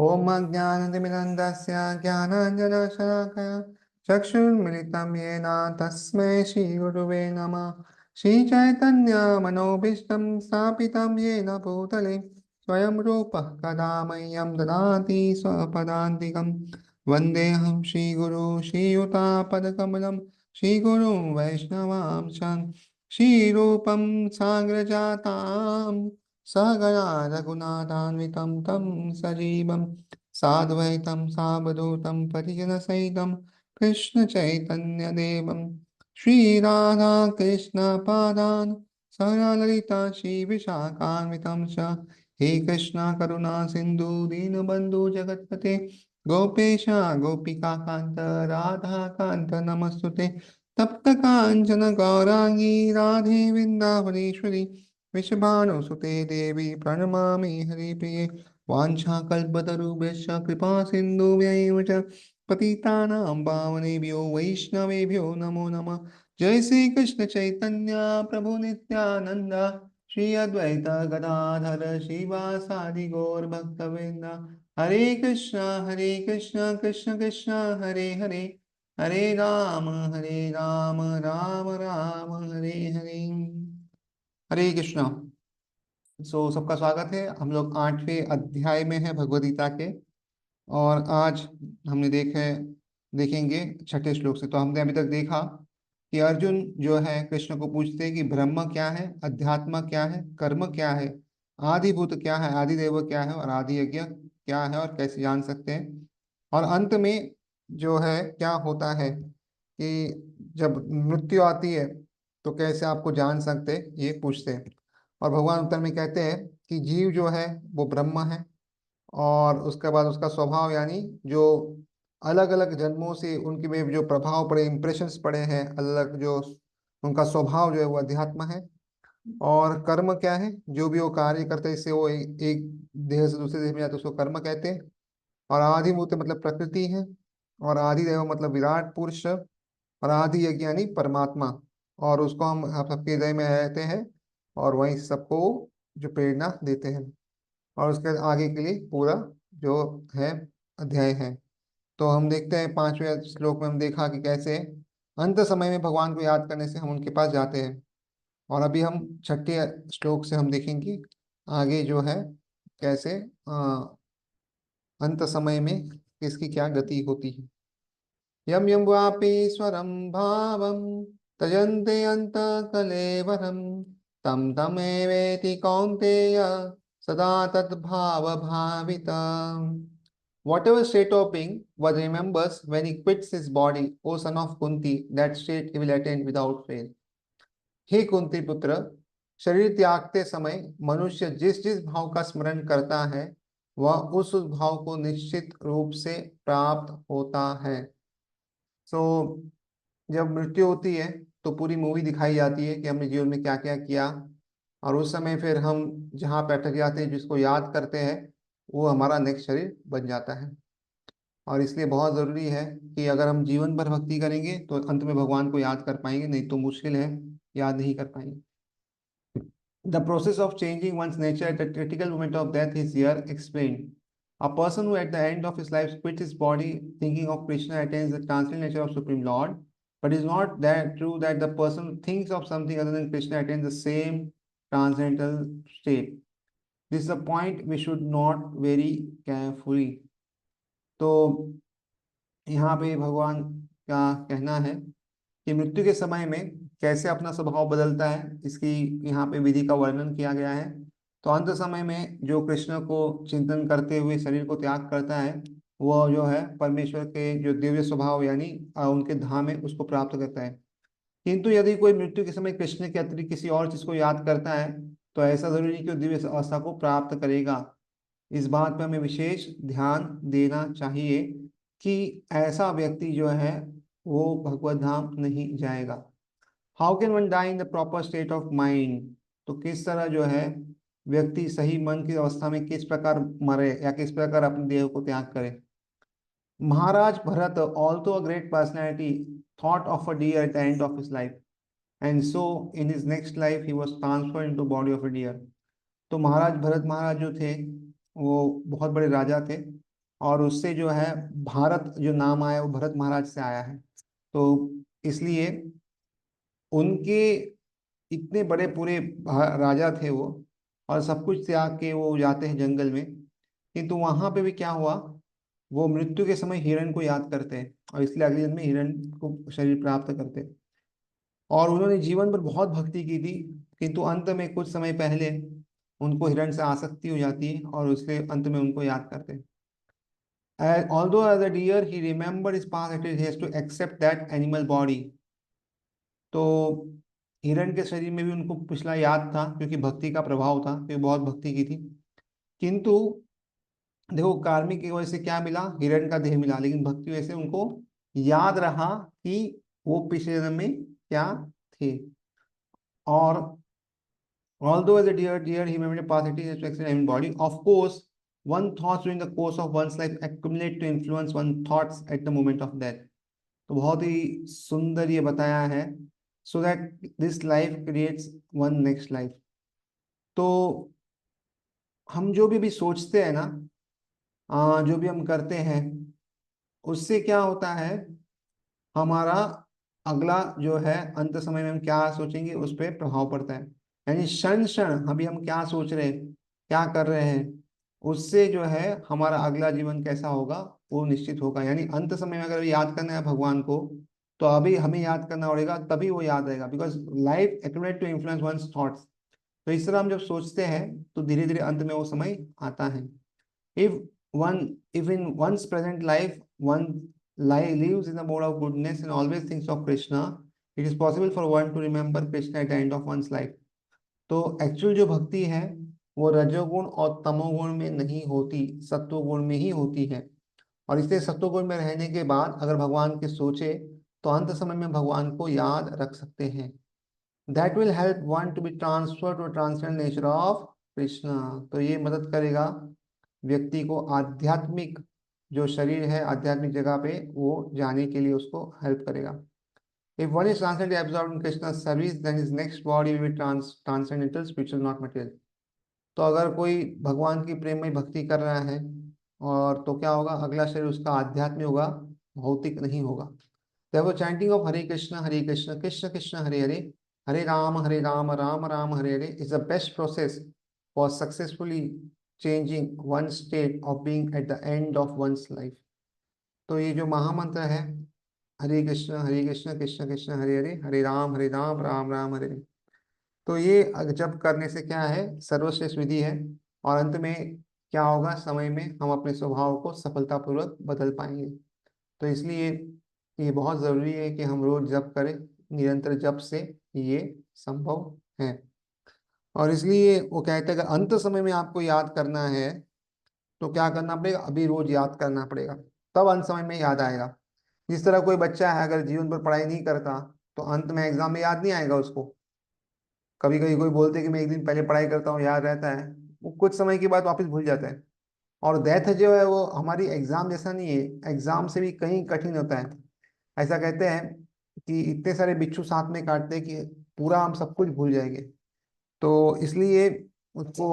ॐ अज्ञानतिमिरन्दस्य ज्ञानाञ्जनशलाकया चक्षुर्मिलितं येन तस्मै श्रीगुरुवे नमः। श्रीचैतन्यमनोभीष्टं स्थापितं येन भूतले स्वयं रूपः कदा मह्यं ददाति स्वपदान्तिकं। वन्देऽहं श्रीगुरो श्रीयुतापदकमलं श्रीगुरुं वैष्णवांश श्रीरूपं साग्रजातां सहगणा रघुनाथान्वितं तं सजीवं साद्वैतं सावधूतं परिजनसहितं कृष्णचैतन्यदेवं श्रीराधा कृष्णपादान् सहललिता श्रीविशाखान्वितं च। हे कृष्ण करुणा सिन्धु दीनबन्धु जगत्पते गोपेश गोपिकान्त राधाकान्त नमस्तुते। तप्त काञ्चन गौरांगी राधे वृन्दावनेश्वरी वृषभानुसुते देवी प्रणमामि हरिप्रिये। वाञ्छाकल्पतरुभ्यश्च कृपा सिन्धुभ्यैव च पतितानां पावनेभ्यो वैष्णवेभ्यो नमो नमः। जय श्री कृष्ण चैतन्य प्रभु नित्यानंद श्री अद्वैत गदाधर श्रीवासादि गौर भक्तवृंद। हरे कृष्ण कृष्ण कृष्ण हरे हरे हरे राम राम राम हरे हरे। हरे कृष्णा। सबका स्वागत है। हम लोग 8वें अध्याय में है भगवद गीता के। और आज हमने देखेंगे छठे श्लोक से। तो हमने अभी तक देखा कि अर्जुन जो है कृष्ण को पूछते हैं कि ब्रह्म क्या है, अध्यात्म क्या है, कर्म क्या है, आदिभूत क्या है, आदिदेव क्या है और आदि यज्ञ क्या है और कैसे जान सकते हैं। और अंत में जो है क्या होता है कि जब मृत्यु आती है तो कैसे आपको जान सकते हैं, ये पूछते हैं। और भगवान उत्तर में कहते हैं कि जीव जो है वो ब्रह्म है। और उसके बाद उसका स्वभाव यानी जो अलग अलग जन्मों से उनके में जो प्रभाव पड़े, इंप्रेशंस पड़े हैं अलग, जो उनका स्वभाव जो है वो अध्यात्म है। और कर्म क्या है, जो भी वो कार्य करते हैं इससे वो एक देह से दूसरे देह में जाते हैं, उसको कर्म कहते हैं। और आदि मूर्त मतलब प्रकृति है। और आदि देव मतलब विराट पुरुष। और आदि यज्ञ यानी परमात्मा। और उसको हम सबके हृदय में रहते हैं और वहीं सबको जो प्रेरणा देते हैं। और उसके आगे के लिए पूरा जो है अध्याय है। तो हम देखते हैं 5वें श्लोक में हम देखा कि कैसे अंत समय में भगवान को याद करने से हम उनके पास जाते हैं। और अभी हम छठे श्लोक से हम देखेंगे आगे जो है कैसे अंत समय में किसकी क्या गति होती है। यम यम वापि स्वरम भावम तजन्ते अंत कलेवरम तम तमेवेति कौन्तेय सदा तद्भाव भाविता। Whatever state of being one remembers when he quits his body, O son of Kunti, that state he will attain without fail. हे कुंती पुत्र, शरीर त्यागते समय मनुष्य जिस जिस भाव का स्मरण करता है वह उस भाव को निश्चित रूप से प्राप्त होता है। सो जब मृत्यु होती है तो पूरी मूवी दिखाई जाती है कि हमने जीवन में क्या क्या किया। और उस समय फिर हम जहाँ पे अटक जाते हैं, जिसको याद करते हैं, वो हमारा नेक्स्ट शरीर बन जाता है। और इसलिए बहुत ज़रूरी है कि अगर हम जीवन भर भक्ति करेंगे तो अंत में भगवान को याद कर पाएंगे, नहीं तो मुश्किल है, याद नहीं कर पाएंगे। The process of changing one's nature at the critical moment of death is here explained. A person who at the end of his life quits his body thinking of Krishna attains the transcendental nature of Supreme Lord. But it is not that true that the person who thinks of something other than Krishna attains the same transcendental state. This is a point we should note very carefully. तो यहाँ पे भगवान का कहना है कि मृत्यु के समय में कैसे अपना स्वभाव बदलता है, इसकी यहाँ पे विधि का वर्णन किया गया है। तो अंत समय में जो कृष्ण को चिंतन करते हुए शरीर को त्याग करता है वह जो है परमेश्वर के जो दिव्य स्वभाव यानी उनके धाम है उसको प्राप्त करता है। किंतु यदि कोई मृत्यु के समय कृष्ण के अतिरिक्त किसी और चीज को याद करता है तो ऐसा जरूरी नहीं कि वो दिव्य अवस्था को प्राप्त करेगा। इस बात पे हमें विशेष ध्यान देना चाहिए कि ऐसा व्यक्ति जो है वो भगवत धाम नहीं जाएगा। How can one die in the proper state of mind. तो किस तरह जो है व्यक्ति सही मन की अवस्था में किस प्रकार मरे या किस प्रकार अपने देह को त्याग करे। Maharaj Bharat, also a great personality, thought of a deer at the end of his life and so in his next life he was transferred into body of a deer. तो महाराज भरत महाराज जो थे वो बहुत बड़े राजा थे। और उससे जो है भारत जो नाम आया वो भरत महाराज से आया है। तो इसलिए उनके इतने बड़े पूरे राजा थे वो, और सब कुछ त्याग के वो जाते हैं जंगल में, किंतु वहां पे भी क्या हुआ, वो मृत्यु के समय हिरण को याद करते हैं और इसलिए अगले जन्म में हिरण को शरीर प्राप्त करते हैं। और उन्होंने जीवन भर बहुत भक्ति की थी, किंतु अंत में कुछ समय पहले उनको हिरण से आसक्ति हो जाती है और उसके अंत में उनको याद करते हैं। Although as a deer he remembered his past activities, he has to accept that animal body। तो हिरण के शरीर में भी उनको पिछला याद था क्योंकि भक्ति का प्रभाव था, क्योंकि बहुत भक्ति की थी। किंतु देखो कार्मिक की वजह से क्या मिला, हिरण का देह मिला, लेकिन भक्ति की वजह से उनको याद रहा कि वो पिछले जन्म में क्या थे। और although as a deer he remembered past activities to accept animal body, of course one thoughts during the course of one's life accumulate to influence one thoughts at the moment of death। तो बहुत ही सुंदर ये बताया है, so that this life creates one next life. तो हम जो भी सोचते हैं ना, जो भी हम करते हैं, उससे क्या होता है, हमारा अगला जो है अंत समय में हम क्या सोचेंगे उस पर प्रभाव पड़ता है। यानी क्षण क्षण अभी हम क्या सोच रहे हैं, क्या कर रहे हैं, उससे जो है हमारा अगला जीवन कैसा होगा वो निश्चित होगा। यानी अंत समय में अगर याद करना है भगवान को, तो अभी हमें याद करना पड़ेगा, तभी वो याद रहेगा, because life accumulate to influence one's thoughts. तो इस तरह हम जब सोचते हैं तो धीरे धीरे अंत में वो समय आता है। If if in one's present life one lives in the mode of goodness and always thinks of Krishna, it is possible for one to remember Krishna at the end of one's life। तो actual जो भक्ति है वो रजोगुण और तमोगुण में नहीं होती, सत्वगुण में ही होती है। और इसलिए सत्वगुण में रहने के बाद अगर भगवान के सोचे तो अंत समय में भगवान को याद रख सकते हैं। That will help one to be transfer to transcendent nature of Krishna. तो ये मदद करेगा व्यक्ति को आध्यात्मिक जो शरीर है आध्यात्मिक जगह पे वो जाने के लिए उसको हेल्प करेगा। If one is transcendently absorbed in Krishna's service, then his next body will be transcendental, spiritual, not material। तो अगर कोई भगवान की प्रेम में भक्ति कर रहा है और तो क्या होगा, अगला शरीर उसका आध्यात्मिक होगा, भौतिक नहीं होगा। Therefore, chanting of Hare Krishna, Krishna Krishna, Hare Hare, Hare Rama, Rama Rama, Hare Hare is the best process for successfully changing one state of being at the end of one's life। तो ये जो महामंत्र है, हरे कृष्ण कृष्ण कृष्ण हरे हरे, हरे राम राम राम हरे हरे, तो ये जप करने से क्या है, सर्वश्रेष्ठ विधि है। और अंत में क्या होगा, समय में हम अपने स्वभाव को सफलतापूर्वक बदल पाएंगे। तो इसलिए ये बहुत ज़रूरी है कि हम रोज जप करें, निरंतर जप से ये संभव है। और इसलिए वो कहते हैं अगर अंत समय में आपको याद करना है तो क्या करना पड़ेगा, अभी रोज याद करना पड़ेगा, तब अंत समय में याद आएगा। जिस तरह कोई बच्चा है अगर जीवन भर पढ़ाई नहीं करता तो अंत में एग्जाम में याद नहीं आएगा उसको। कभी कभी कोई बोलते हैं कि मैं एक दिन पहले पढ़ाई करता हूँ, याद रहता है, वो कुछ समय के बाद वापस भूल जाता है। और डेथ जो है वो हमारी एग्जाम जैसा नहीं है, एग्जाम से भी कहीं कठिन होता है। ऐसा कहते हैं कि इतने सारे बिच्छू साथ में काटते हैं कि पूरा हम सब कुछ भूल जाएंगे। तो इसलिए उसको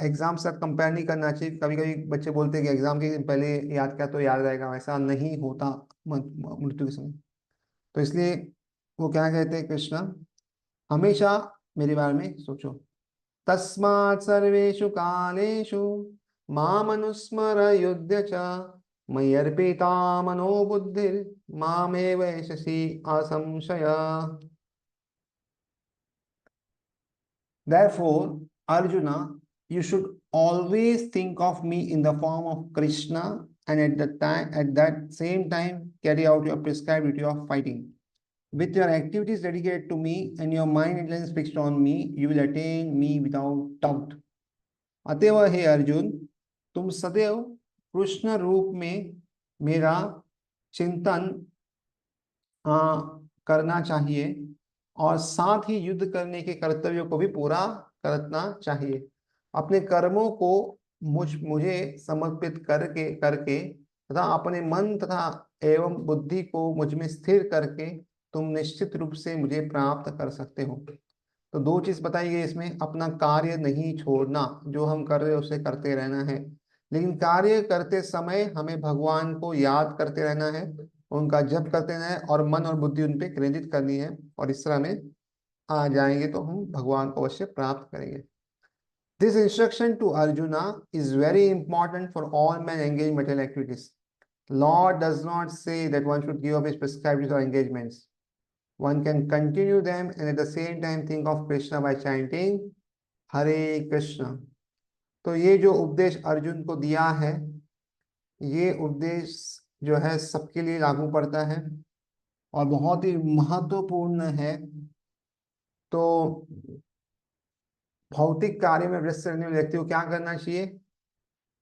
एग्जाम से कंपेयर नहीं करना चाहिए। कभी कभी बच्चे बोलते हैं कि एग्जाम के दिन पहले याद किया तो याद रहेगा, ऐसा नहीं होता मृत्यु के समय। तो इसलिए वो क्या कहते हैं कृष्णा, हमेशा मेरे बारे में सोचो। तस्मात् सर्वेषु कालेषु मामनुस्मर युध्य च, मय्यर्पिता मनो बुद्धिर् मामेव यशसि असंशय। Therefore, Arjuna, you should always think of me in the form of Krishna, and at that same time, carry out your prescribed duty of fighting. With your activities dedicated to me and your mind and lens fixed on me, you will attain me without doubt। अतएव हे अर्जुन, तुम सदैव कृष्ण रूप में मेरा चिंतन करना चाहिए और साथ ही युद्ध करने के कर्तव्यों को भी पूरा करना चाहिए। अपने कर्मों को मुझे समर्पित करके करके तथा अपने मन तथा एवं बुद्धि को मुझ में स्थिर करके तुम निश्चित रूप से मुझे प्राप्त कर सकते हो। तो दो चीज बताई गई इसमें, अपना कार्य नहीं छोड़ना, जो हम कर रहे हैं उसे करते रहना है। लेकिन कार्य करते समय हमें भगवान को याद करते रहना है, उनका जप करते रहना है और मन और बुद्धि उन पे केंद्रित करनी है, और इस तरह में आ जाएंगे तो हम भगवान को अवश्य प्राप्त करेंगे। This instruction to Arjuna is very important for all man engage in material activities. Lord does not say that one should give up his prescribed or engagements. One can continue them and at the same time think of Krishna by chanting Hare Krishna. तो ये जो उपदेश अर्जुन को दिया है, ये उपदेश जो है सबके लिए लागू पड़ता है और बहुत ही महत्वपूर्ण है। तो भौतिक कार्य में व्यस्त रहने वाले व्यक्ति को क्या करना चाहिए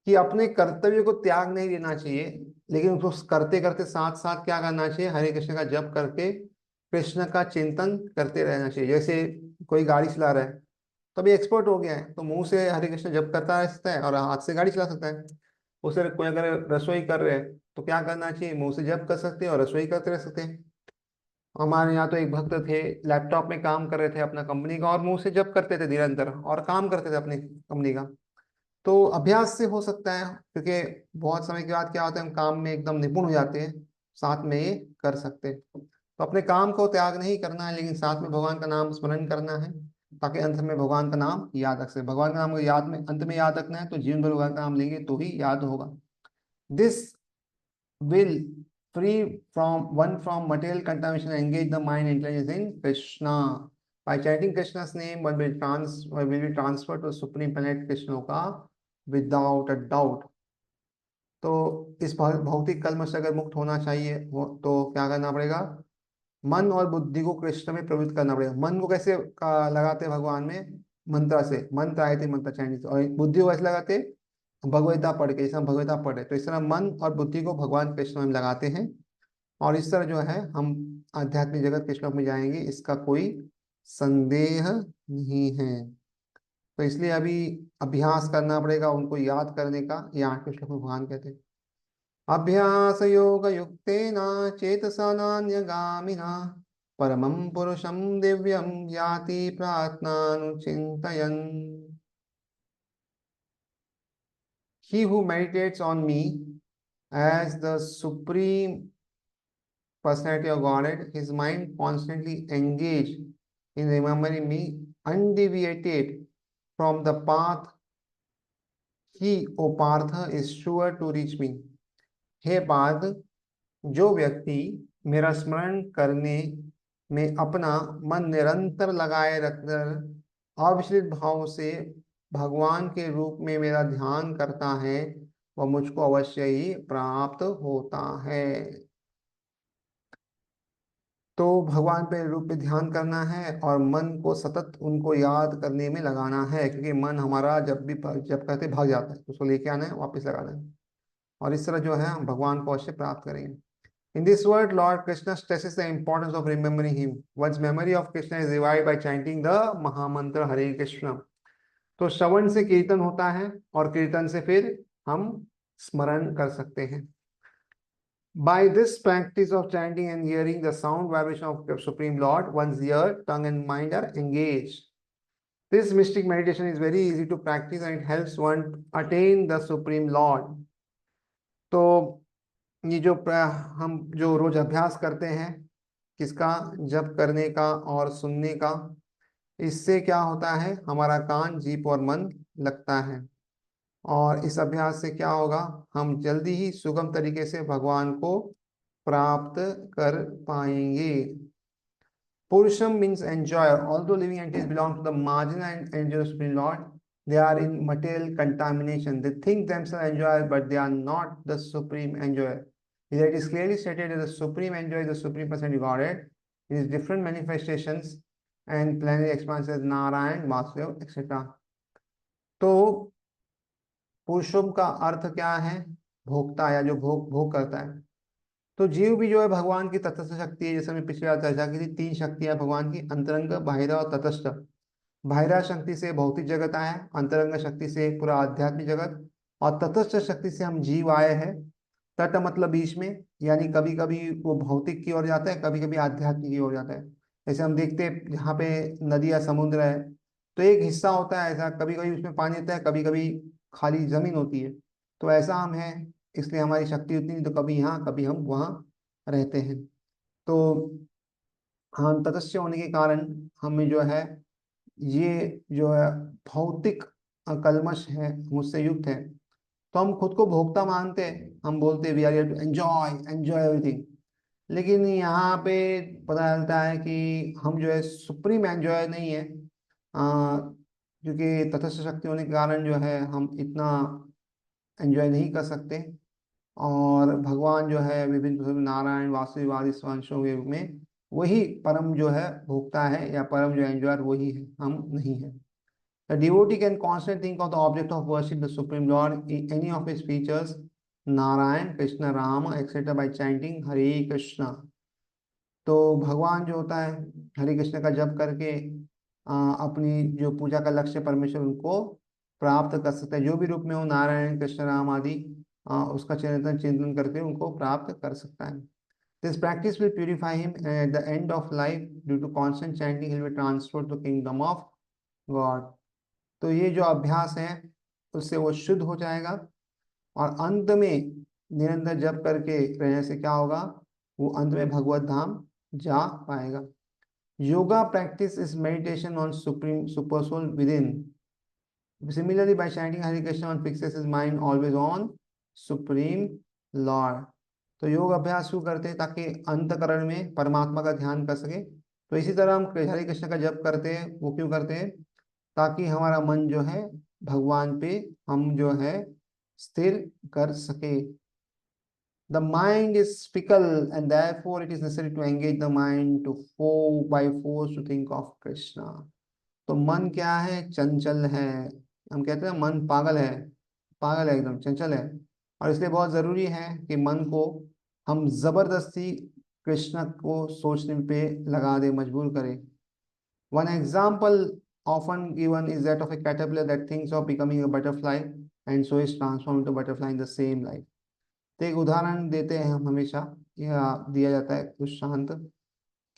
कि अपने कर्तव्य को त्याग नहीं देना चाहिए, लेकिन उसको करते करते साथ साथ क्या करना चाहिए, हरे कृष्ण का जप करके कृष्ण का चिंतन करते रहना चाहिए। जैसे कोई गाड़ी चला रहा है, तो अभी एक्सपर्ट हो गया है तो मुंह से हरे कृष्ण जप करता रह सकता है और हाथ से गाड़ी चला सकता है। उसे कोई अगर रसोई कर रहे हैं तो क्या करना चाहिए, मुंह से जप कर सकते हैं और रसोई करते रह सकते हैं। हमारे यहाँ तो एक भक्त थे, लैपटॉप में काम कर रहे थे अपना कंपनी का और मुंह से जप करते थे निरंतर और काम करते थे अपनी कंपनी का। तो अभ्यास से हो सकता है, क्योंकि बहुत समय के बाद क्या होता है हम काम में एकदम निपुण हो जाते हैं, साथ में ये कर सकते हैं। तो अपने काम को त्याग नहीं करना है, लेकिन साथ में भगवान का नाम स्मरण करना है, ताकि अंत में भगवान का नाम याद रख सके। भगवान का नाम को याद में अंत में याद रखना है तो जीवन भर भगवान का नाम लेंगे तो ही याद होगा। This will free from one from material contamination and engage the mind intelligence in Krishna. By chanting Krishna's name, one will be transferred to supreme planet Krishna without a doubt. तो इस भौतिक कलम से अगर मुक्त होना चाहिए तो क्या करना पड़ेगा, मन और बुद्धि को कृष्ण में प्रवृत्त करना पड़ेगा। मन को कैसे लगाते हैं भगवान में, मंत्र से, मंत्र आए थे मंत्र चाइनीज, और बुद्धि को कैसे लगाते, भगवता पढ़ के, जैसे हम भगवता पढ़े तो इस तरह मन और बुद्धि को भगवान कृष्ण में लगाते हैं, और इस तरह जो है हम आध्यात्मिक जगत के श्लोक में जाएंगे, इसका कोई संदेह नहीं है। तो इसलिए अभी अभ्यास करना पड़ेगा उनको याद करने का। यहाँ के श्लोक में भगवान कहते हैं अभ्यास योग युक्तेन चेतसा नान्यगामिना परमं पुरुषं दिव्यं याति प्रार्थनानुचिन्तयन्। He who meditates on me as the supreme personality of Godhead, his mind constantly engaged in remembering me, undeviated from the path, he, O Partha, is sure to reach me. हे पार्थ, जो व्यक्ति मेरा स्मरण करने में अपना मन निरंतर लगाए रखकर अविचलित भाव से भगवान के रूप में मेरा ध्यान करता है, वह मुझको अवश्य ही प्राप्त होता है। तो भगवान पे रूप पे ध्यान करना है और मन को सतत उनको याद करने में लगाना है, क्योंकि मन हमारा जब कहते भाग जाता है, उसको लेके आना है, वापस लगाना है, और इस तरह जो है हम भगवान को अवश्य प्राप्त करेंगे। In this word, Lord Krishna stresses the importance of remembering him. One's memory of Krishna is revived by chanting the Mahamantra Hare Krishna. तो श्रवण से कीर्तन होता है और कीर्तन से फिर हम स्मरण कर सकते हैं। By this practice of chanting and hearing the sound vibration of the Supreme Lord, one's ear, tongue and mind are engaged. This mystic meditation is very easy to practice and it helps one attain the Supreme Lord. तो ये जो हम जो रोज अभ्यास करते हैं किसका, जप करने का और सुनने का, इससे क्या होता है हमारा कान, जीभ और मन लगता है, और इस अभ्यास से क्या होगा, हम जल्दी ही सुगम तरीके से भगवान को प्राप्त कर पाएंगे। Purusham means enjoyer. Although living entities belong to the marginal and enjoy Supreme Lord, they are in material contamination. They think themselves enjoyer, but they are not the supreme enjoyer. It is clearly stated that the supreme enjoyer is the supreme personality of Godhead. In his different manifestations and plenary expanses, Narayan, Vasudev, etc. तो पुरुषों का अर्थ क्या है, भोक्ता या जो भोग करता है। तो जीव भी जो है भगवान की तटस्थ शक्ति है, जैसे हमने पिछली बार चर्चा की थी, तीन शक्तियां भगवान की, अंतरंग, बाहिरा और तटस्थ। बाहिरा शक्ति से भौतिक जगत आया, अंतरंग शक्ति से पूरा आध्यात्मिक जगत, और तटस्थ शक्ति से हम जीव आए हैं। तट मतलब बीच में, यानी कभी कभी वो भौतिक की ओर जाता है, कभी कभी आध्यात्मिक की ओर जाता है। जैसे हम देखते हैं जहाँ पे नदी या समुद्र है तो एक हिस्सा होता है ऐसा, कभी कभी उसमें पानी होता है, कभी कभी खाली जमीन होती है। तो ऐसा हम हैं, इसलिए हमारी शक्ति उतनी नहीं, तो कभी यहाँ कभी हम वहाँ रहते हैं। तो हम तटस्थ होने के कारण हमें जो है ये जो है भौतिक कल्मश है, मुझसे युक्त है। तो हम खुद को भोक्ता मानते हैं, हम बोलते हैं we are to enjoy enjoy everything. लेकिन यहाँ पे पता चलता है कि हम जो है सुप्रीम एंजॉय नहीं है, क्योंकि तटस्थ शक्ति होने के कारण जो है हम इतना एंजॉय नहीं कर सकते। और भगवान जो है विभिन्न प्रकार नारायण वासुदेव आदि स्वांशों के रूप में वही परम जो है भोक्ता है, या परम जो एंजॉयर वही है, हम नहीं है। The devotee can constantly think of the object of worship, the Supreme Lord, in any of his features, Narayan, Krishna, Rama, etc. by chanting Hare Krishna। तो भगवान जो होता है हरे कृष्ण का जप करके अपनी जो पूजा का लक्ष्य परमेश्वर उनको प्राप्त कर सकता है, जो भी रूप में हो, नारायण कृष्ण राम आदि उसका चिंतन चिंतन करके उनको प्राप्त कर सकता है। This practice will purify him, and at the end of life, due to constant chanting, he will be transferred to the kingdom of God। तो ये जो अभ्यास है उससे वो शुद्ध हो जाएगा, और अंत में निरंतर जप करके रहने से क्या होगा, वो अंत में भगवत धाम जा पाएगा। Yoga practice is meditation on supreme super soul within. Similarly by chanting Hare Krishna one fixes his mind always on supreme lord. तो योग अभ्यास क्यों करते हैं, ताकि अंतकरण में परमात्मा का ध्यान कर सके। तो इसी तरह हम हरे कृष्ण का जप करते हैं, वो क्यों करते हैं, ताकि हमारा मन जो है भगवान पे हम जो है स्थिर कर सके। The mind is fickle, and therefore it is necessary to engage the mind to by force to think of Krishna। तो मन क्या है, चंचल है। हम कहते हैं मन पागल है, पागल है एकदम चंचल है। और इसलिए बहुत जरूरी है कि मन को हम जबरदस्ती कृष्ण को सोचने पे लगा दे, मजबूर करें। One example often given is that of a caterpillar that thinks of becoming a butterfly and so is transformed into butterfly in the same life। तो एक उदाहरण देते हैं हम हमेशा, यह दिया जाता है दृष्टांत,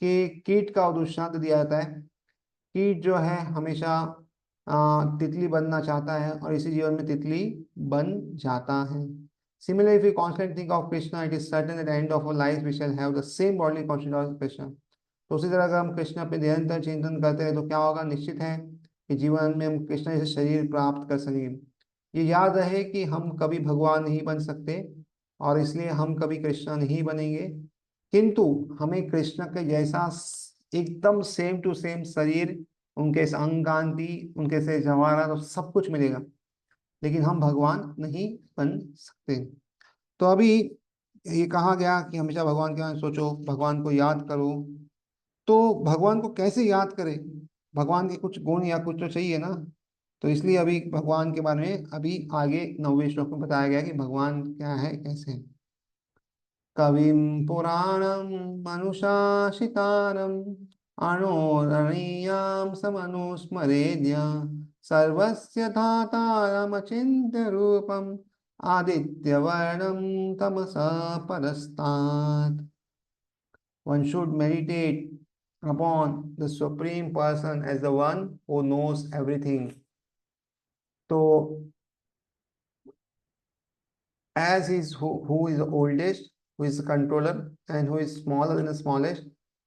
कि कीट का दृष्टांत दिया जाता है। कीट जो है हमेशा तितली बनना चाहता है और इसी जीवन में तितली बन जाता है। Similarly, if we constantly think of Krishna, it is certain at the end of our life we shall have the same bodily consciousness of Krishna। तो उसी तरह अगर हम कृष्ण पे निरंतर चिंतन करते हैं तो क्या होगा, निश्चित है कि जीवन में हम कृष्ण जैसे शरीर प्राप्त कर सकेंगे। ये याद रहे कि हम कभी भगवान नहीं बन सकते, और इसलिए हम कभी कृष्ण नहीं बनेंगे, किंतु हमें कृष्ण के जैसा एकदम सेम टू सेम शरीर, उनके से अंग कांति, उनके से जवाहरात और सब कुछ मिलेगा, लेकिन हम भगवान नहीं बन सकते। तो अभी ये कहा गया कि हमेशा भगवान के बारे में सोचो, भगवान को याद करो। तो भगवान को कैसे याद करें, भगवान के कुछ गुण या कुछ तो चाहिए ना। तो इसलिए अभी भगवान के बारे में अभी आगे 9वें श्लोक में बताया गया कि भगवान क्या है, कैसे है। कविं पुराणं मनुषाशितारम् अणोरणीयां समनुस्मरेद्य सर्वस्य धातारमचिन्त्य रूपम् आदित्यवर्णं तमसः परस्तात्। One should meditate upon the Supreme Person as the one who knows everything। तो as who is the oldest, who is the controller, and who is smaller than the smallest,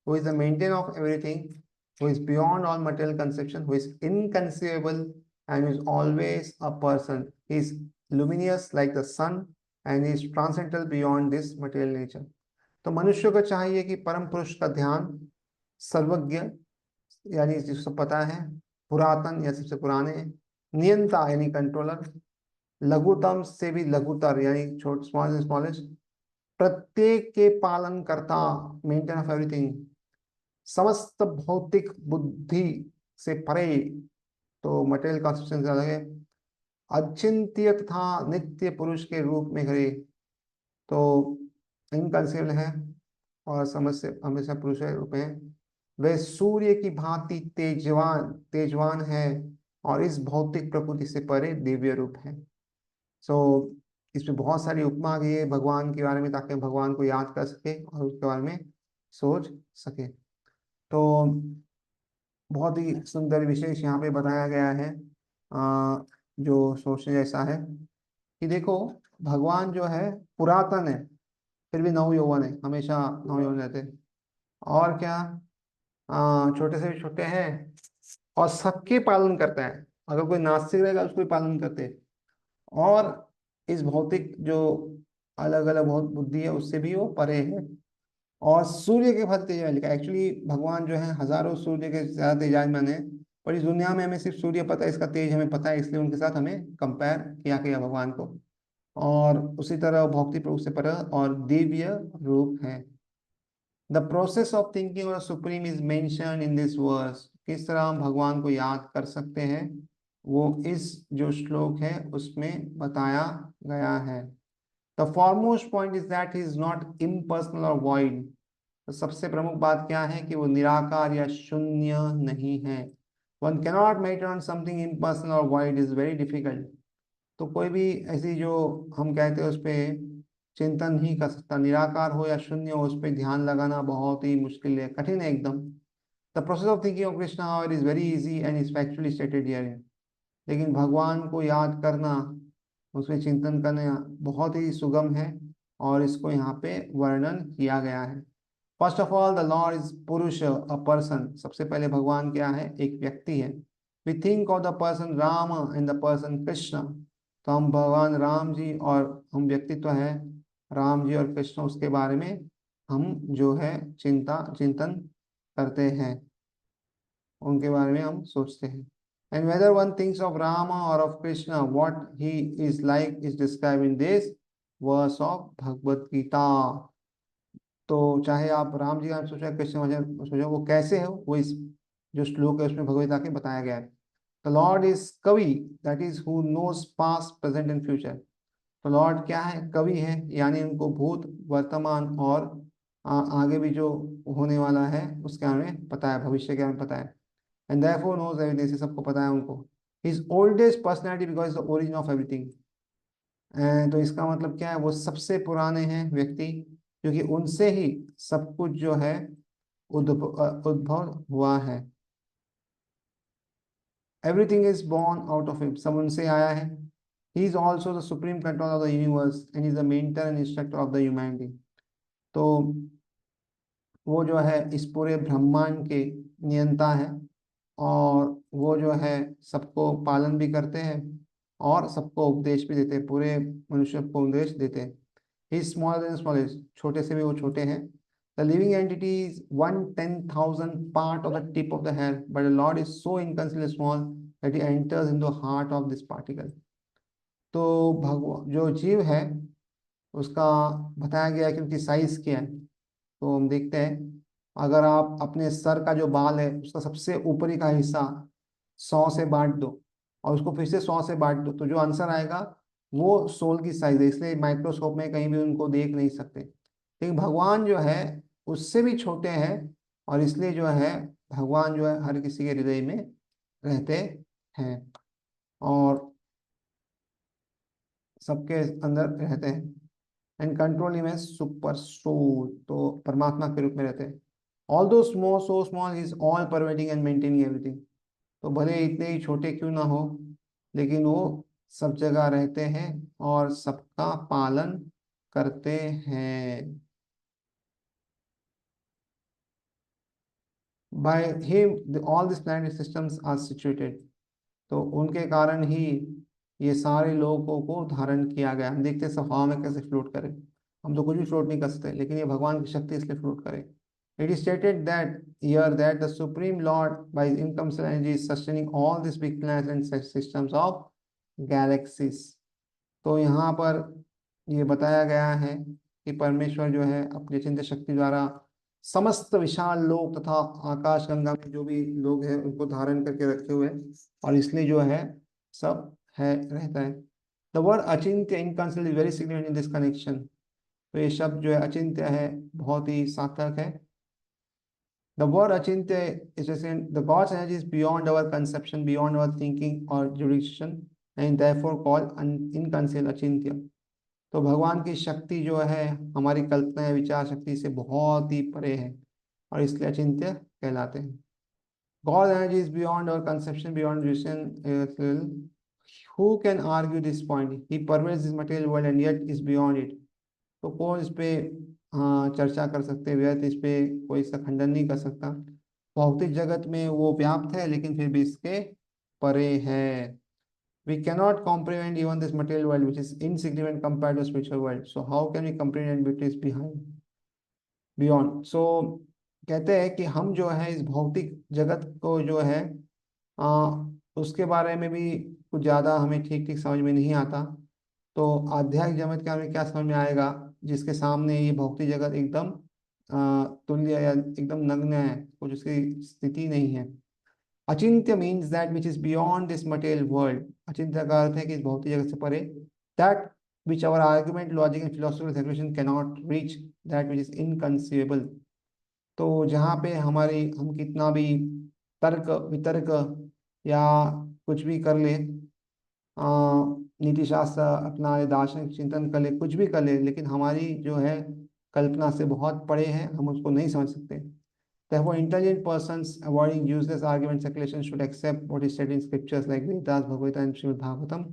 who is the maintainer of everything, who is beyond all material conception, who is inconceivable, and who is always a person. He is luminous like the sun, and he is transcendental beyond this material nature। तो मनुष्य को चाहिए कि परम पुरुष का ध्यान, सर्वज्ञ यानी जिसको पता है, पुरातन या सबसे पुराने, नियंता यानी कंट्रोलर, लघुतम से भी लघुतर यानी छोट स्मॉल स्मॉलेस्ट, प्रत्येक के पालन करता, मेंटेन ऑफ एवरीथिंग, समस्त भौतिक बुद्धि से परे, तो मटेरियल कॉन्सेप्शन से अलग है, अचिंत्य तथा नित्य पुरुष के रूप में खड़े, तो इनकंसीबल है और समझ हमेशा पुरुष के रूप में। वे सूर्य की भांति तेजवान तेजवान है और इस भौतिक प्रकृति से परे दिव्य रूप है। सो इसमें बहुत सारी उपमा गई है भगवान के बारे में, ताकि हम भगवान को याद कर सके और उसके बारे में सोच सके। तो बहुत ही सुंदर विशेष यहाँ पे बताया गया है, जो सोचने जैसा है कि देखो भगवान जो है पुरातन है, फिर भी नवयौवन है, हमेशा नवयौवन रहते हैं। और क्या, छोटे से भी छोटे हैं और सबके पालन करता है। अगर कोई नास्तिक रहेगा उसको भी पालन करते हैं। और इस भौतिक जो अलग अलग बहुत बुद्धि है उससे भी वो परे है। और सूर्य के फल तेज में लिखा, एक्चुअली भगवान जो है हजारों सूर्य के ज्यादा तेजमान है, पर इस दुनिया में हमें सिर्फ सूर्य पता है, इसका तेज हमें पता है, इसलिए उनके साथ हमें कंपेयर किया गया भगवान को। और उसी तरह भौतिक रूप से पर और दिव्य रूप है। द प्रोसेस ऑफ थिंकिंग और supreme is mention in this verse. किस तरह हम भगवान को याद कर सकते हैं, वो इस जो श्लोक है उसमें बताया गया है। The foremost point is that he is not impersonal और वॉइड। तो सबसे प्रमुख बात क्या है कि वो निराकार या शून्य नहीं है। One cannot meditate on something impersonal और वॉइड इज वेरी डिफिकल्ट। तो कोई भी ऐसी जो हम कहते हैं उस पे चिंतन नहीं कर सकता, निराकार हो या शून्य हो, उस पे ध्यान लगाना बहुत ही मुश्किल है, कठिन है एकदम। The process of thinking of Krishna however is very easy and is factually stated here. लेकिन भगवान को याद करना, उसमें चिंतन करना बहुत ही सुगम है और इसको यहाँ पे वर्णन किया गया है। First of all the lord is पुरुष, अ पर्सन। सबसे पहले भगवान क्या है, एक व्यक्ति है। We think of the person Ram and the person Krishna. तो हम भगवान राम जी और हम व्यक्तित्व है राम जी और कृष्ण, उसके बारे में हम जो है चिंतन करते हैं, उनके बारे में हम सोचते हैं। And whether one thinks of Ram or of Krishna, what he is like is describe in this verse of Bhagavad Gita. तो चाहे आप राम जी का सोचो, कृष्ण भजन सोचो, वो कैसे हो, वो इस जो श्लोक है उसमें भगवत गीता के बताया गया है। The lord is kavi, that is who knows past present and future. तो लॉर्ड क्या है, कवि है, यानी उनको भूत वर्तमान और आगे भी जो होने वाला है उसके बारे में पता है, भविष्य के बारे में पता है। एंड देयरफॉर नोज एवरीथिंग, से सबको पता है उनको। His oldest personality because the origin of everything. तो इसका मतलब क्या है, वो सबसे पुराने हैं व्यक्ति, क्योंकि उनसे ही सब कुछ जो है उद्भव हुआ है। Everything is born out of him, सब उनसे आया है। He is also the supreme control of the universe and is the mentor and instructor of the humanity. तो वो जो है इस पूरे ब्रह्मांड के नियंता है, और वो जो है सबको पालन भी करते हैं और सबको उपदेश भी देते हैं, पूरे मनुष्य को उपदेश देते हैं। ही स्मॉलर देन स्मॉलेस्ट, छोटे से भी वो छोटे हैं। The living entity is 1/10,000 part of the tip of the hair, but the lord is so inconsiderable small that he enters in the heart of this particle. तो भगवान जो जीव है उसका बताया गया है कि उनकी साइज क्या है। तो हम देखते हैं, अगर आप अपने सर का जो बाल है उसका सबसे ऊपरी का हिस्सा 100 से बांट दो और उसको फिर से 100 से बांट दो, तो जो आंसर आएगा वो सोल की साइज है। इसलिए माइक्रोस्कोप में कहीं भी उनको देख नहीं सकते, लेकिन भगवान जो है उससे भी छोटे हैं, और इसलिए जो है भगवान जो है हर किसी के हृदय में रहते हैं और सबके अंदर रहते हैं। And control him as super soul, तो परमात्मा के रूप में रहते हैं। Although small, so small, is all pervading and maintaining everything. तो भले इतने ही छोटे क्यों ना हो, लेकिन वो सब जगह रहते हैं और सबका पालन करते हैं। By him all this planet systems are situated. तो उनके कारण ही ये सारे लोगों को धारण किया गया। हम देखते हैं सब हवा में कैसे फ्लोट करें, हम तो कुछ भी फ्लोट नहीं कर सकते, लेकिन ये भगवान की शक्ति इसलिए फ्लोट करे। It is stated that here that the supreme lord by his inconceivable energy is sustaining all this big planets and systems of galaxies. तो यहाँ पर ये बताया गया है कि परमेश्वर जो है अपनी चिंता शक्ति द्वारा समस्त विशाल लोक तथा आकाश गंगा में जो भी लोग हैं उनको धारण करके रखे हुए हैं, और इसलिए जो है सब है रहता है। The word achintya inconsiderable is very significant in this connection. तो ये शब्द जो है अचिंत्य है, बहुत ही सार्थक है। The word achintya is just in the God's energy is beyond our conception, beyond our thinking or jurisdiction, and therefore called inconceivable achintya. तो भगवान की शक्ति जो है हमारी कल्पना विचार शक्ति से बहुत ही परे है, और इसलिए अचिंत्य कहलाते हैं। God's energy is beyond our conception, beyond jurisdiction. Who can argue this point? He pervades this material world and yet is beyond it. तो कौन इस पे चर्चा कर सकते हैं, व्यर्थ इस पे कोई इसका खंडन नहीं कर सकता। भौतिक जगत में वो व्याप्त है लेकिन फिर भी इसके परे है। We cannot comprehend even this material world which is insignificant compared to spiritual world. So how can we comprehend what is behind, beyond? So कहते हैं कि हम जो है इस भौतिक जगत को जो है आ, उसके बारे में भी कुछ ज़्यादा हमें ठीक ठीक समझ में नहीं आता। तो आध्यात्मिक जगत का हमें क्या समझ में आएगा, जिसके सामने ये भौतिक जगत एकदम तुल्य या एकदम नग्न है, कुछ उसकी स्थिति नहीं है। Achintya means that which is beyond this material world. अचिंत्य का अर्थ है कि इस भौतिक जगत से परे। That which our argument logic and philosophical calculation cannot reach, that which is inconceivable. तो जहाँ पे हमारी हम कितना भी तर्क वितर्क या कुछ भी कर ले, नीति शास्त्र अपना ले, दार्शनिक चिंतन कर ले, कुछ भी कर ले, लेकिन हमारी जो है कल्पना से बहुत परे है, हम उसको नहीं समझ सकते। Therefore, intelligent persons avoiding useless argument speculation should accept what is said in scriptures like Vedas, Bhagavad Gita, and Srimad Bhagavatam,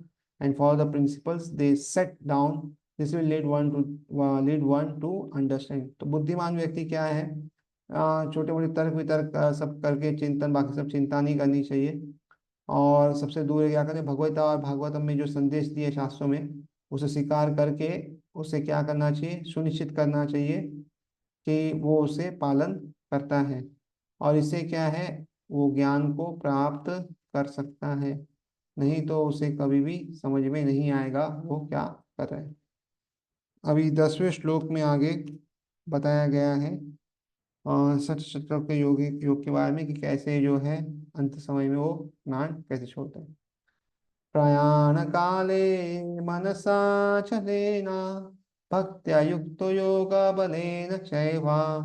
and follow the principles they set down. This will lead one to understand. तो बुद्धिमान व्यक्ति क्या है, छोटे मोटे तर्क वितर्क सब करके चिंतन, बाकी सब चिंता नहीं करनी चाहिए। और सबसे दूर है क्या करें, भगवता और भागवतम में जो संदेश दिए शास्त्रों में, उसे स्वीकार करके उसे क्या करना चाहिए, सुनिश्चित करना चाहिए कि वो उसे पालन करता है। और इससे क्या है, वो ज्ञान को प्राप्त कर सकता है। नहीं तो उसे कभी भी समझ में नहीं आएगा वो क्या कर रहा है। अभी 10वें श्लोक में आगे बताया गया है सठ चक्र के योग के बारे में, कि कैसे जो है अंत समय में वो स्नान कैसे छोड़ते हैं। प्रयाण काले मनसा चलेन भक्त्या युक्तो योग बलेन चैवा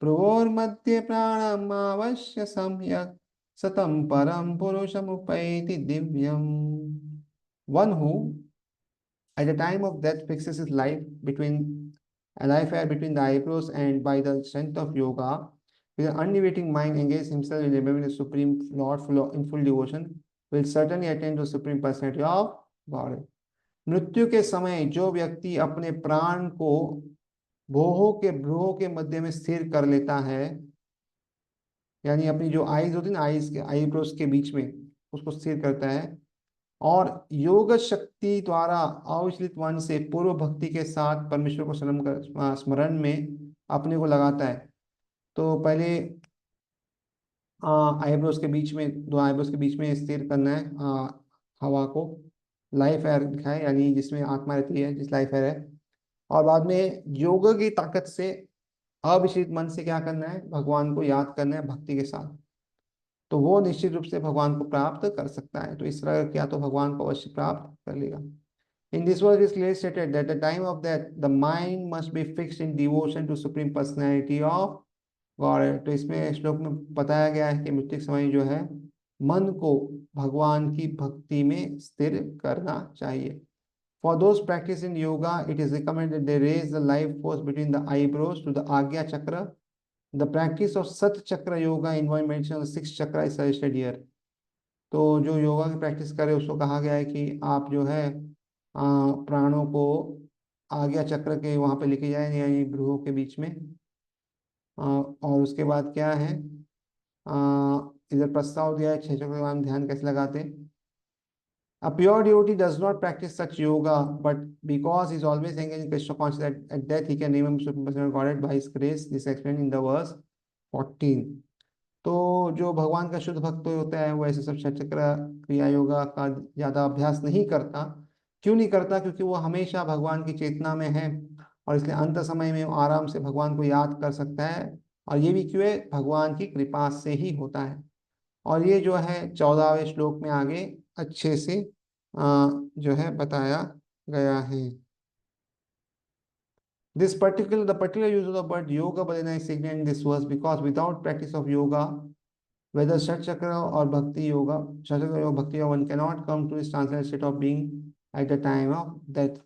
भ्रुवोर्मध्ये प्राणम अवश्य सम्यक सतम परम पुरुषमुपैति दिव्यम। One who at the time of death fixes his life between a life hair between the eyebrows, and by the strength of yoga with an undeviating mind engages himself in remembering the Supreme Lord in full devotion, will certainly attain to the Supreme Personality of God. मृत्यु के समय जो व्यक्ति अपने प्राण को भ्रूहों के मध्य में स्थिर कर लेता है, यानी अपनी जो आईज होती है ना, आईज के आईब्रोज के बीच में उसको स्थिर करता है, और योग शक्ति द्वारा अविचलित मन से पूर्व भक्ति के साथ परमेश्वर को स्मरण में अपने को लगाता है। तो पहले आईब्रोज के बीच में, दो आईब्रोज के बीच में स्थिर करना है हवा को, लाइफ एयर दिखाए, यानी जिसमें आत्मा रहती है, जिस लाइफ एयर है। और बाद में योग की ताकत से अविचलित मन से क्या करना है, भगवान को याद करना है भक्ति के साथ। तो वो निश्चित रूप से भगवान को प्राप्त कर सकता है। तो इस तरह किया तो भगवान को अवश्य प्राप्त कर लेगा। In this verse, it is clearly stated that the time of death, the mind must be fixed in devotion to Supreme Personality of God. तो इसमें श्लोक में बताया गया है कि मृत्यु के समय जो है मन को भगवान की भक्ति में स्थिर करना चाहिए। For those practicing yoga, it is recommended they raise the life force between the eyebrows to the Agya Chakra. The practice of Sat Chakra Yoga involving meditation on the sixth chakra is suggested here. तो जो योगा की practice करे उसको कहा गया है कि आप जो है प्राणों को आज्ञा चक्र के वहां पे लेके जाए, यानी भ्रूहों के बीच में। और उसके बाद क्या है, इधर प्रस्ताव दिया है 6 चक्र का ध्यान कैसे लगाते। A pure devotee does not practice such yoga, but because he is always engaged in Krishna consciousness, at death he can remember Supreme Personality of Godhead by His grace. This is explained in the verse 14. तो जो भगवान का शुद्ध भक्त होता है वो ऐसे सब चक्र क्रिया योगा का ज्यादा अभ्यास नहीं करता। क्यों नहीं करता? क्योंकि वो हमेशा भगवान की चेतना में है, और इसलिए अंत समय में वो आराम से भगवान को याद कर सकता है। और ये भी क्यों है? भगवान की कृपा से ही होता है। और ये जो है 14वें श्लोक में आगे अच्छे से जो है बताया गया है। The particular use of the word yoga badana is significant in this verse because without practice of yoga, whether Shat Chakra or Bhakti Yoga, Shat Chakra or Bhakti Yoga, one cannot come to this transcendental state of being at the time of death.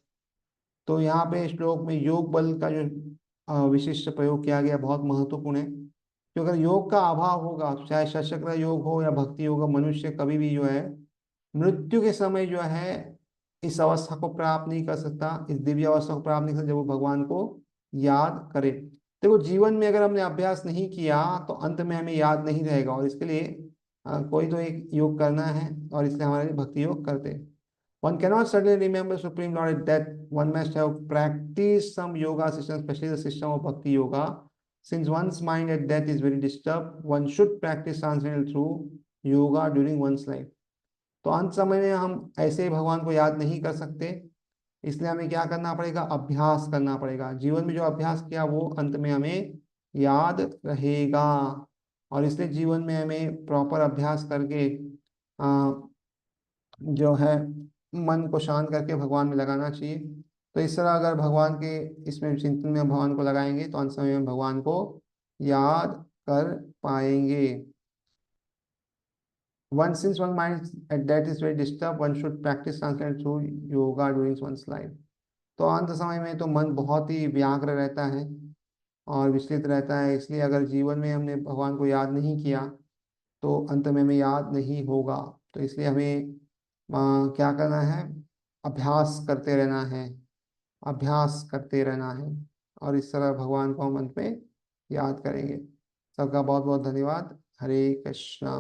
तो यहाँ पे श्लोक में योग बल का जो विशिष्ट प्रयोग किया गया बहुत महत्वपूर्ण है। क्योंकि अगर योग का अभाव होगा, चाहे सशक्र योग हो या भक्ति योग, मनुष्य कभी भी जो है मृत्यु के समय जो है इस अवस्था को प्राप्त नहीं कर सकता, इस दिव्य अवस्था को प्राप्त नहीं कर सकता जब वो भगवान को याद करे। देखो जीवन में अगर हमने अभ्यास नहीं किया तो अंत में हमें याद नहीं रहेगा, और इसके लिए कोई तो एक योग करना है, और इसलिए हमारे भक्ति योग करते हैं। One cannot suddenly remember Supreme Lord at death. One must have practiced some yoga system, especially the system of Bhakti Yoga. Since one's mind at death is very disturbed, one should practice transcendental through yoga during one's life. तो अंत समय में हम ऐसे ही भगवान को याद नहीं कर सकते, इसलिए हमें क्या करना पड़ेगा, अभ्यास करना पड़ेगा। जीवन में जो अभ्यास किया वो अंत में हमें याद रहेगा, और इसलिए जीवन में हमें प्रॉपर अभ्यास करके जो है मन को शांत करके भगवान में लगाना चाहिए। तो इस तरह अगर भगवान के इसमें चिंतन में भगवान को लगाएंगे तो अंत समय में भगवान को याद कर पाएंगे। One since one mind at that is very disturbed, one should practice transcendental through yoga during one's life. तो अंत समय में तो मन बहुत ही व्याग्र रहता है और विचलित रहता है, इसलिए अगर जीवन में हमने भगवान को याद नहीं किया तो अंत में हमें याद नहीं होगा। तो इसलिए हमें क्या करना है, अभ्यास करते रहना है, अभ्यास करते रहना है, और इस तरह भगवान को हम अंत में याद करेंगे। सबका बहुत बहुत धन्यवाद। हरे कृष्णा।